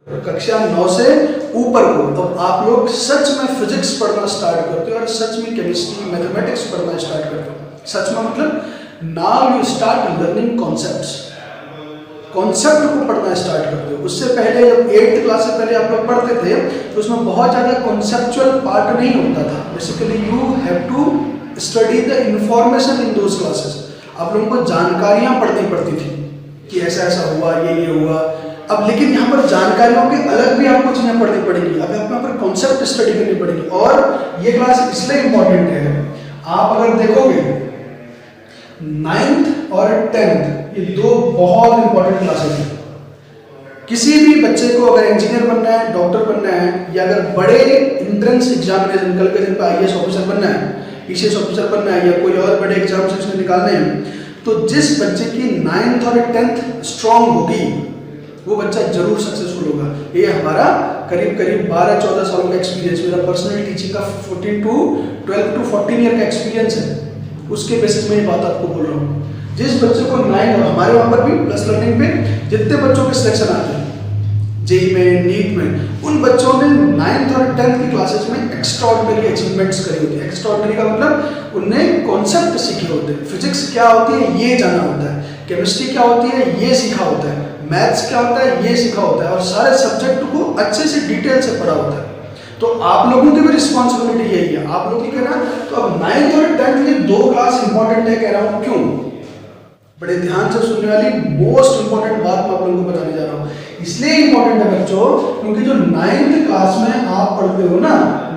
कक्षा 9 से ऊपर को तो आप लोग सच में फिजिक्स पढ़ना स्टार्ट करते हो और सच में केमिस्ट्री मैथमेटिक्स पढ़ना स्टार्ट करते हो। सच में मतलब now you start learning concepts, concept को पढ़ना स्टार्ट करते हो। उससे पहले जब 8th क्लास से पहले आप लोग पढ़ते थे तो उसमें बहुत ज़्यादा कॉन्सेप्चुअल पार्ट नहीं होता था। Basically you have to study the information in those classes. आप लोगों को जानकारियाँ पढ़नी पड़ती थी कि ऐसा ऐसा हुआ, ये हुआ। अब लेकिन यहाँ पर जानकारियों के अलग भी आपको चीज़ें पढ़नी पड़ेगी। अब यहाँ पर कॉन्सेप्ट स्टडी करनी पड़ेगी और ये क्लास इसलिए इम्पोर्टेंट है। आप अगर देखोगे 9th और 10th ये दो बहुत इंपॉर्टेंट क्लासेस हैं। किसी भी बच्चे को अगर इंजीनियर बनना है, डॉक्टर बनना है या अगर बड़े एंट्रेंस एग्जामिनेशन कल के दिन पर IAS ऑफिसर बनना है, PCS ऑफिसर बनना है या कोई और बड़े एग्जाम सेक्शन निकालने हैं, तो जिस बच्चे की 9th और 10th स्ट्रांग होगी वो बच्चा जरूर सक्सेसफुल होगा। ये हमारा करीब 12-14 सालों का एक्सपीरियंस, मेरा पर्सनल टीचिंग का 12 to 14 ईयर का एक्सपीरियंस है। उसके बेसिस में ये बात आपको बोल रहा हूँ। जिस बच्चे को 9 और हमारे वहाँ पर भी प्लस लर्निंग पे जितने बच्चों के सिलेक्शन आते हैं JEE में, नीट में, उन बच्चों ने 9th और 10th की क्लासेस में एक्स्ट्राऑर्डिनरी अचीवमेंट्स करी होती है। एक्स्ट्राऑर्डिनरी का मतलब उनने कॉन्सेप्ट सीखे होते हैं। फिजिक्स क्या होती है ये जाना होता है, केमिस्ट्री क्या होती है ये सीखा होता है, मैथ्स क्या होता है ये सीखा होता है और सारे सब्जेक्ट को अच्छे से डिटेल से पढ़ा होता है। तो आप लोगों की भी रिस्पॉन्सिबिलिटी यही है, आप लोग की कहना। तो अब 9th और 10th ये दो क्लास इंपॉर्टेंट है, कह रहा हूँ क्यों। बड़े ध्यान से सुनने वाली मोस्ट इंपॉर्टेंट बात मैं आप लोगों को बताने जा रहा हूँ। इसलिए इंपॉर्टेंट है बच्चों क्योंकि जो 9th क्लास में आप पढ़ते हो ना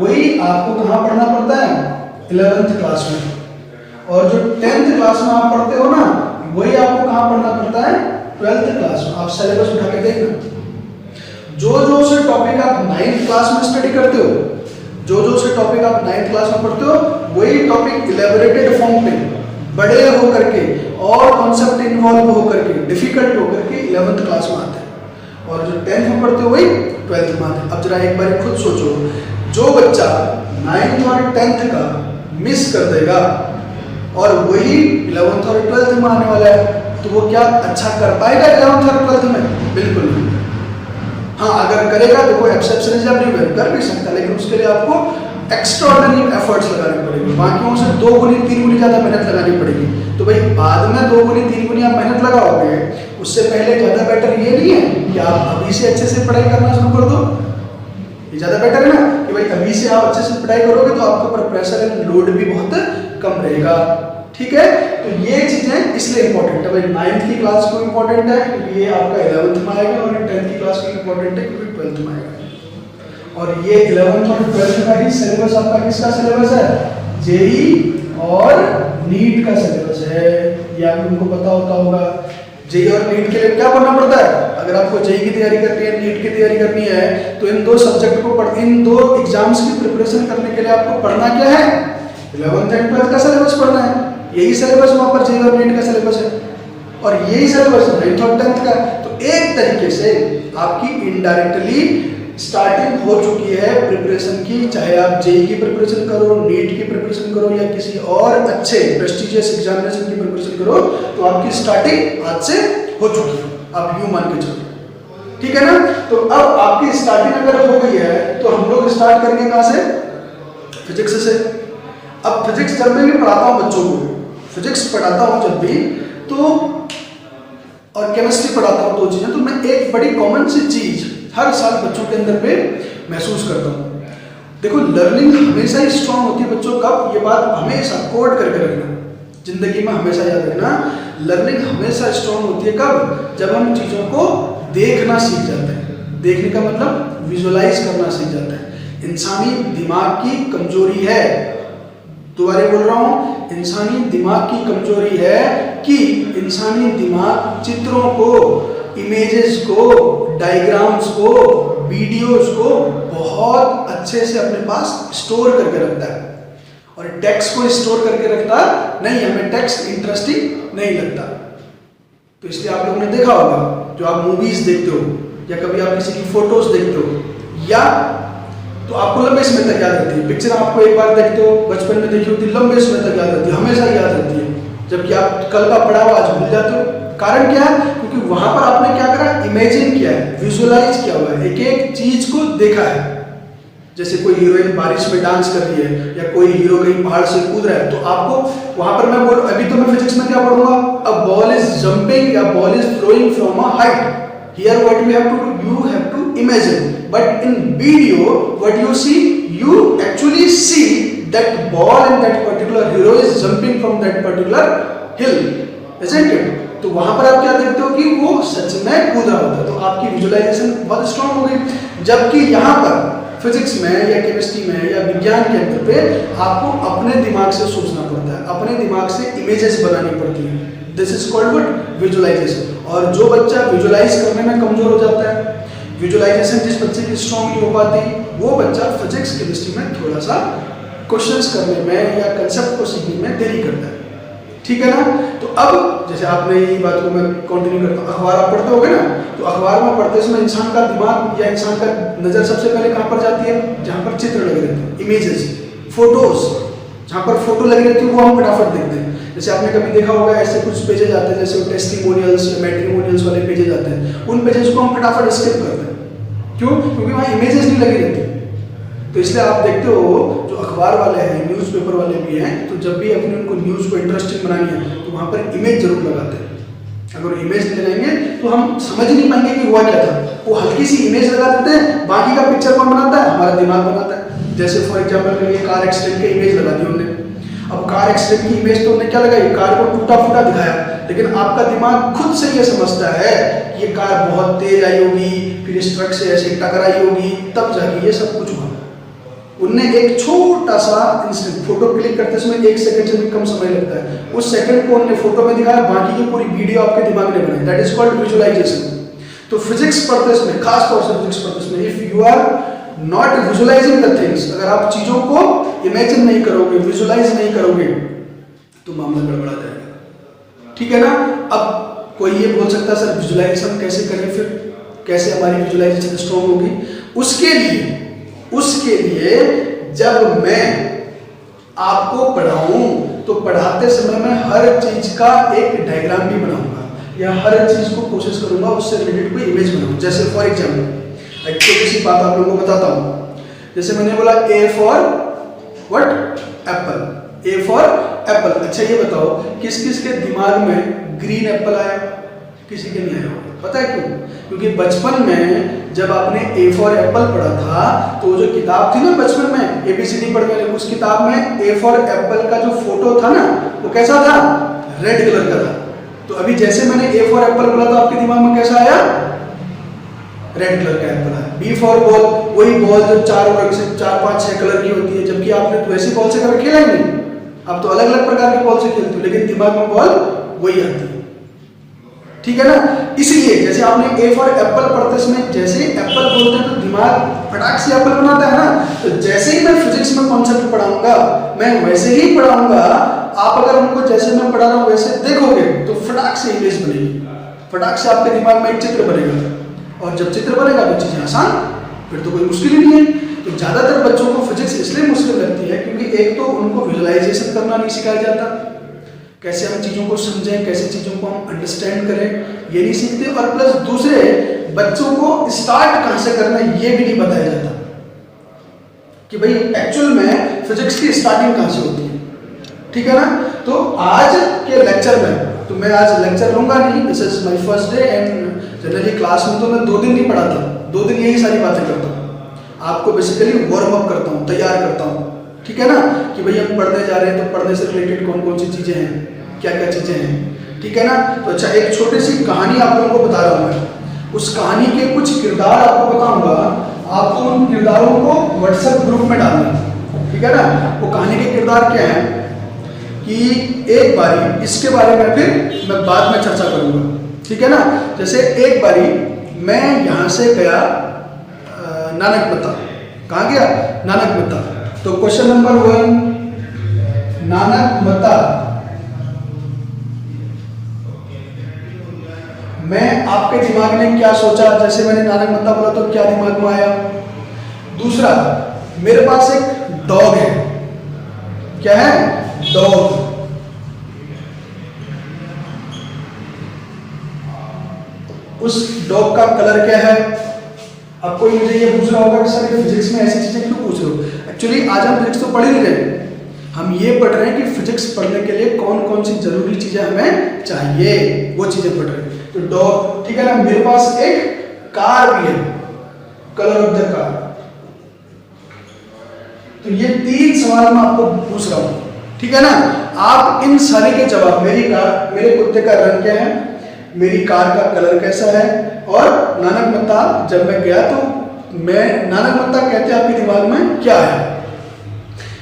वही आपको कहाँ पढ़ना पड़ता है 11th क्लास में, और जो 10th क्लास में आप पढ़ते हो ना वही आपको कहाँ पढ़ना पड़ता है 12th क्लास में। आप सिलेबस उठा के देखना, जो से टॉपिक आप 9th क्लास में स्टडी करते हो, जो से टॉपिक आप 9th क्लास में पढ़ते हो वही टॉपिक इलेबोरेटेड फॉर्म पे बड़े होकर के और कॉन्सेप्ट इन्वॉल्व होकर के डिफिकल्ट होकर के 11th क्लास में आते हैं और जो 10th में पढ़ते हो वही 12th में आते हैं। अब जरा एक बार खुद सोचो, जो बच्चा 9th और 10th का मिस कर देगा और वही 11th और 12th में आने वाला है तो वो क्या अच्छा कर पाएगा 11th और 12th में? बिल्कुल नहीं। हाँ अगर करेगा देखो एक्सेप्शनल एवरीवेयर कर भी सकता है, लेकिन उसके लिए आपको एक्स्ट्राऑर्डिनरी एफर्ट्स लगाने पड़ेंगे, बाकियों से 2 गुनी 3 गुनी ज़्यादा मेहनत लगानी पड़ेगी। तो भाई बाद में 2 गुनी 3 गुनी आप मेहनत लगाओगे, उससे पहले ज़्यादा बेटर ये नहीं है कि आप अभी से अच्छे से पढ़ाई करना शुरू कर दो। ये ज़्यादा बेटर है ना कि भाई अभी से आप अच्छे से पढ़ाई करोगे तो आपके ऊपर प्रेशर एंड लोड भी बहुत कम रहेगा। ठीक है, तो ये चीज़ें इसलिए इंपॉर्टेंट है। भाई 9th की क्लास को इंपॉर्टेंट है क्योंकि ये आपका 11th में आएगा और 10th की क्लास को इंपॉर्टेंट है क्योंकि 12th में आएगा। और ये 11th और 12th का ही सिलेबस आपका किसका सिलेबस है? JEE और नीट का सिलेबस है। ये आप उनको पता होगा। JEE और नीट के लिए क्या पढ़ना पड़ता है? अगर आपको JEE की तैयारी करनी है, नीट की तैयारी करनी है तो इन दो सब्जेक्ट को इन दो एग्जाम्स की प्रिपरेशन करने के लिए आपको पढ़ना क्या है? 11th एंड 12th का सिलेबस पढ़ना है। यही सिलेबस वहाँ पर JEE और नीट का सिलेबस है और यही सिलेबस 9th और 10th का। तो एक तरीके से आपकी इनडायरेक्टली स्टार्टिंग हो चुकी है प्रिपरेशन की, चाहे आप JEE की प्रिपरेशन करो, नीट की प्रिपरेशन करो या किसी और अच्छे प्रेस्टिजियस एग्जामिनेशन की प्रिपरेशन करो, तो आपकी स्टार्टिंग आज से हो चुकी है। आप यूं मान के चलो, ठीक है ना। तो अब आपकी स्टार्टिंग अगर हो गई है तो हम लोग स्टार्ट करेंगे कहाँ से? फिजिक्स से। अब फिजिक्स जब मैं भी पढ़ाता हूँ बच्चों को, फिजिक्स पढ़ाता हूँ जब भी तो और केमिस्ट्री पढ़ाता हूँ, 2 चीज़ें, तो मैं एक बड़ी कॉमन सी चीज़ हर साल बच्चों के अंदर पे महसूस करता हूँ। देखो लर्निंग हमेशा ही स्ट्रांग होती है बच्चों। कब? ये बात हमेशा कोड करके रखना, जिंदगी में हमेशा याद रखना, लर्निंग हमेशा स्ट्रांग होती है कब? जब हम चीज़ों को देखना सीख जाते हैं। देखने का मतलब विजुअलाइज करना सीख जाते हैं। इंसानी दिमाग की कमजोरी है, दोबारा बोल रहा हूँ, इंसानी दिमाग की कमजोरी है कि इंसानी दिमाग चित्रों को, इमेजेस को, डायग्राम्स को, वीडियोस को बहुत अच्छे से अपने पास स्टोर करके रखता है और टेक्स्ट को स्टोर करके रखता नहीं। हमें टेक्स्ट इंटरेस्टिंग नहीं लगता। तो इसलिए आप लोगों ने देखा होगा, जो आप मूवीज देखते हो या कभी आप किसी की फोटोज देखते हो या तो आपको लंबे समय तक याद रहती है। पिक्चर आपको एक बार देखते हो, बचपन में देखी होती, लंबे समय तक याद रहती है, हमेशा याद रहती है। जबकि आप कल का पढ़ा हुआ आज भूल जाते हो, कारण क्या है? क्योंकि वहां पर आपने क्या करा, इमेजिन किया है, विजुअलाइज किया हुआ है, एक एक चीज को देखा है। जैसे कोई हीरोइन बारिश में डांस कर रही है या कोई हीरो कहीं पहाड़ से कूद रहा है, तो आपको वहां पर मैं बोल, अभी तो मैं फिजिक्स में क्या पढ़ूंगा, अ बॉल इज जंपिंग या ball is throwing from a height, here what we have to do, you have to imagine, but in video what you see, you actually see that ball and that particular hero is jumping from that particular hill, isn't it? तो वहां पर आप क्या देखते हो कि वो सच में कूद रहा होता है, तो आपकी विजुअलाइजेशन बहुत स्ट्रांग हो गई। जबकि यहाँ पर फिजिक्स में या केमिस्ट्री में या विज्ञान के अंदर पे आपको अपने दिमाग से सोचना पड़ता है, अपने दिमाग से इमेजेस बनानी पड़ती है। This is called what, visualisation. और जो बच्चा विजुअलाइज करने में कमजोर हो जाता है, विजुअलाइजेशन जिस बच्चे की स्ट्रांग नहीं हो पाती, वो बच्चा फिजिक्स केमिस्ट्री में थोड़ा सा क्वेश्चंस करने में या कंसेप्ट को सीखने में देरी करता है। ठीक है ना? तो अब जैसे आपने यही बात को मैं कंटिन्यू करता हूँ, अखबार आप पढ़ते होगे ना, तो अखबार में पढ़ते समय इंसान का दिमाग या इंसान का नजर सबसे पहले कहाँ पर जाती है, जहाँ पर चित्र लगे रहते हैं, इमेजेस, फोटोज, जहाँ पर फोटो लगी रहती है वो हम फटाफट देखते हैं। जैसे आपने कभी देखा होगा ऐसे कुछ पेजेज आते हैं, जैसे टेस्टिमोनियल्स या मैट्रिमोनियल्स वाले पेजेज आते हैं, उन पेजेस को हम फटाफट स्किप करते हैं। क्यों? क्योंकि वहाँ इमेजेस नहीं लगी रहती। तो इसलिए आप देखते हो जो अखबार वाले हैं, न्यूज़पेपर वाले भी हैं, तो जब भी अपने उनको न्यूज़ को इंटरेस्टिंग बनानी है तो वहाँ पर इमेज जरूर लगाते हैं। अगर इमेज नहीं लगाएंगे तो हम समझ ही नहीं पाएंगे कि हुआ क्या था। वो हल्की सी इमेज लगा देते हैं, बाकी का पिक्चर कौन बनाता है, हमारा दिमाग बनाता है। जैसे फॉर एग्जाम्पल करिए कार एक्सीडेंट की इमेज लगा दी हमने, अब कार एक्सीडेंट की इमेज तो हमने क्या लगाई, कार को टूटा फूटा दिखाया, लेकिन आपका दिमाग खुद से ये समझता है कि ये कार बहुत तेज आई होगी, फिर इस ट्रक से ऐसे टकराई होगी, तब जाके ये सब कुछ हुआ। उनने एक छोटा सा इंसिडेंट, फोटो क्लिक करते समय 1 सेकंड से भी कम समय लगता है, उस सेकंड को उन्होंने फोटो में दिखाया, बाकी की पूरी वीडियो आपके दिमाग ने बनाई। That is called visualisation. तो फिजिक्स पढ़ते समय, खास तौर से फिजिक्स पढ़ते समय, if you are not visualising the things, अगर आप चीजों को इमेजिन नहीं करोगे, विजुअलाइज नहीं करोगे, तो मामला गड़बड़ा जाएगा। ठीक है ना? अब कोई ये बोल सकता है सर विजुअलाइजेशन कैसे करें, फिर कैसे हमारी विजुअलाइजेशन स्ट्रांग होगी? उसके लिए जब मैं आपको पढ़ाऊं तो पढ़ाते समय मैं हर चीज का एक डायग्राम भी बनाऊंगा या हर चीज को कोशिश करूंगा उससे रिलेटेड कोई इमेज बनाऊं। जैसे फॉर एग्जाम्पल एक छोटी सी बात आप लोगों को बताता हूं। जैसे मैंने बोला A for what, Apple, A for Apple. अच्छा ये बताओ किस किस के दिमाग में ग्रीन एप्पल आया? किसी के नहीं आया। पता है क्यों? क्योंकि बचपन में जब आपने ए फॉर एप्पल पढ़ा था तो वो जो किताब थी ना बचपन में एबीसीडी पढ़ने वाली, उस किताब में ए फॉर एप्पल का जो फोटो था ना वो कैसा था? रेड कलर का था। तो अभी जैसे मैंने ए फॉर एप्पल बोला तो आपके दिमाग में कैसा आया? रेड कलर का एप्पल है। बी फॉर बॉल, वही बॉल जो 4 रंग से 4, 5, 6 कलर की होती है, जबकि आपने तो ऐसी बॉल से कभी खेला ही नहीं, आप तो अलग अलग प्रकार की बॉल से खेलते हो, लेकिन दिमाग में बॉल वही आती है। ठीक है ना? इसीलिए जैसे आपने ए फॉर एप्पल पढ़ते समय जैसे एप्पल बोलते हैं तो दिमाग फटाक से एप्पल बनाता है ना, तो जैसे ही मैं फिजिक्स में कॉन्सेप्ट पढ़ाऊंगा मैं वैसे ही पढ़ाऊंगा। आप अगर उनको जैसे मैं पढ़ा रहा हूँ वैसे देखोगे तो फटाक से इमेज बनेगी, फटाक से आपके दिमाग में एक चित्र बनेगा, और जब चित्र बनेगा तो चीजें आसान, फिर तो कोई मुश्किल ही नहीं है। तो ज्यादातर बच्चों को फिजिक्स इसलिए मुश्किल लगती है क्योंकि एक तो उनको विजुअलाइजेशन करना नहीं सिखाया जाता, कैसे हम चीजों को समझें, कैसे चीजों को हम अंडरस्टैंड करें, ये नहीं सीखते, और प्लस दूसरे बच्चों को स्टार्ट कहां से करना है ये भी नहीं बताया जाता कि भाई एक्चुअल में फिजिक्स की स्टार्टिंग कहां से होती है। ठीक है ना? तो आज के लेक्चर में तो मैं आज लेक्चर लूंगा नहीं, this is my first day and generally class में तो मैं 2 दिन नहीं पढ़ाता, 2 दिन यही सारी बातें करता हूँ, आपको बेसिकली वार्म अप करता हूँ, तैयार करता हूँ। ठीक है ना? कि भाई हम पढ़ने जा रहे हैं तो पढ़ने से रिलेटेड कौन कौन सी चीजें हैं, क्या क्या चीजें हैं। ठीक है ना? तो अच्छा एक छोटी सी कहानी आप लोगों को बता रहा हूँ मैं, उस कहानी के कुछ किरदार आपको बताऊंगा, आपको उन किरदारों को व्हाट्सएप ग्रुप में डालना। ठीक है ना? वो कहानी के किरदार क्या है कि एक बारी, इसके बारे में फिर मैं बाद में चर्चा करूंगा। ठीक है ना? जैसे एक बारी मैं यहाँ से गया नानकमता। कहाँ गया? नानकमता। तो क्वेश्चन नंबर 1, नानकमता, मैं आपके दिमाग ने क्या सोचा? जैसे मैंने नानकमता बोला तो क्या दिमाग में आया? दूसरा, मेरे पास एक डॉग है। क्या है? डॉग। उस डॉग का कलर क्या है। अब कोई मुझे ये पूछ रहा होगा कि सर ये फिजिक्स में ऐसी चीजें क्यों पूछ रहे हो। एक्चुअली आज हम फिजिक्स तो पढ़ ही नहीं रहे, हम ये पढ़ रहे हैं कि फिजिक्स पढ़ने के लिए कौन कौन सी जरूरी चीजें हमें चाहिए, वो चीजें पढ़ रहे हैं। तो डॉग, ठीक है ना। मेरे पास एक कार भी है, कलर ऑफ द कार। तो ये 3 सवाल मैं आपको पूछ रहा हूं, ठीक है ना। आप इन सारे के जवाब, मेरी कार, मेरे कुत्ते का रंग क्या है, मेरी कार का कलर कैसा है, और नानक मत्ता जब मैं गया तो मैं नानक मत्ता कहते हैं आपके दिमाग में क्या है।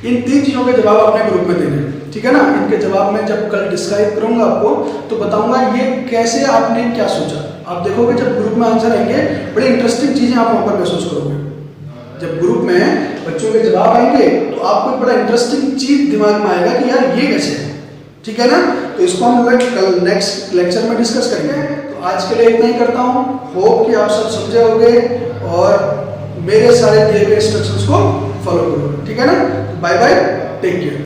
इन 3 चीजों के जवाब अपने ग्रुप में देने, ठीक है ना। इनके जवाब मैं जब कल डिस्क्राइब करूंगा आपको तो बताऊंगा ये कैसे आपने क्या सोचा। आप देखोगे जब ग्रुप में आंसर आएंगे बड़ी इंटरेस्टिंग चीजें आप वहां पर महसूस करोगे। जब ग्रुप में बच्चों के जवाब आएंगे तो आपको एक बड़ा इंटरेस्टिंग चीज दिमाग में आएगा कि यार ये कैसे है, ठीक है ना। तो इसको हम लोग कल नेक्स्ट लेक्चर में डिस्कस करेंगे। तो आज के लिए इतना ही करता हूँ। होप कि आप सब समझे होंगे और मेरे सारे दिए गए इंस्ट्रक्शंस को फॉलो करो, ठीक है ना। Bye bye, take care.